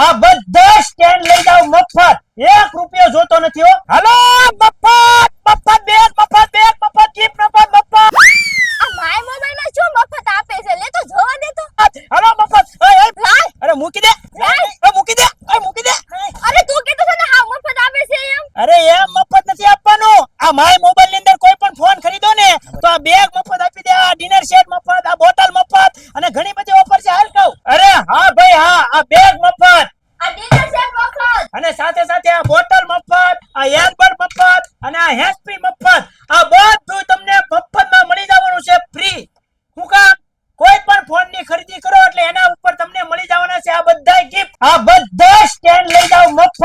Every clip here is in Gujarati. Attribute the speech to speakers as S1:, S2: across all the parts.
S1: આ બધા સ્ટેન્ડ લઈ જાવ મફત, 1 રૂપિયો જોતો નથી હો. હાલો મફત મફત બેગ મફત ગિફ્ટ મફત
S2: આ માય મોબાઈલમાં શું મફત આપે છે? લે તો જોવા દે તો.
S1: હાલો મફત.
S2: લાય.
S1: અરે મૂકી દે. મૂકી દે.
S2: અરે તું કીધું છે ને હા મફત આપે છે એમ.
S1: અરે એમ મફત નથી આપવાનું. આ માય મોબાઈલ ની અંદર કોઈ પણ ફોન ખરીદો ને તો આ બેગ મફત આપી દે, આ ડિનર સેટ મફત, આ બોટલ મફત અને ઘણી બધી ઓફર છે. હાલ કહું. અરે હા ભાઈ હા, આ બેગ મફત
S2: આ ડિનર સેટ મફત.
S1: અને સાથે સાથે આ બોટલ મફત, આ એરબડ મફત અને આ હેસ્પી મફત. આ બધું તમને મફતમાં મળી જવાનું છે, ફ્રી. હું કામ? કોઈ પણ ફોન ની ખરીદી કરો એટલે એના ઉપર તમને મળી જવાના છે આ બધા ગિફ્ટ. આ બધા સ્ટેન્ડ લઈ જાવ મફત,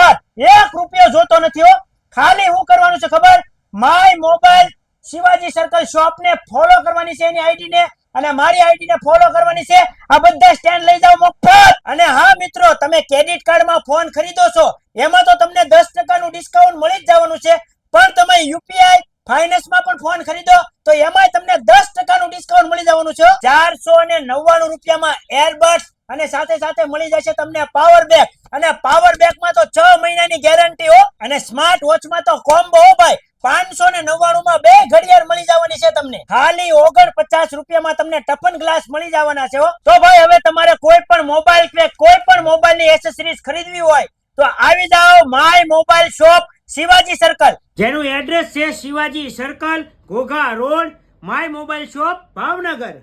S1: 1 રૂપિયો જોતો નથી હો. ખાલી શું કરવાનું છે ખબર? My mobile Shivaji circle shop ને ફોલો કરવાની છે, એની આઈડી ને, અને મારી આઈડી ને ફોલો કરવાની છે. આ બધા સ્ટેન્ડ લઈ જાવ મફત. અને હા મિત્રો, તમે ક્રેડિટ કાર્ડ માં ફોન ખરીદો છો એમાં તો તમને 10% નું ડિસ્કાઉન્ટ મળી જ જવાનું છે, પણ તમે યુપીઆઈ ફાઇનાન્સ માં પણ ફોન ખરીદો તો એમાંય તમને 10% નું ડિસ્કાઉન્ટ મળી જવાનું છે. 499 રૂપિયામાં એરબડ્સ અને સાથે સાથે મળી જશે તમને પાવર બેંક, અને પાવર બેંક માં તો 6 મહિનાની ગેરંટી હો. અને સ્માર્ટ વોચ માં તો કોમ્બો હો ભાઈ, 599 માં 2 ઘડિયાળ મળી જવાની છે તમને. ખાલી 49 રૂપિયામાં તમને ટફન ગ્લાસ મળી જવાના છે હો. તો ભાઈ હવે તમારે કોઈ પણ મોબાઈલ કે કોઈ પણ મોબાઈલ ની એસેસરીઝ ખરીદવી હોય તો આવી જાઓ my mobile shop Shivaji circle, જેનું એડ્રેસ છે Shivaji circle, Ghogha road, my mobile shop, Bhavnagar.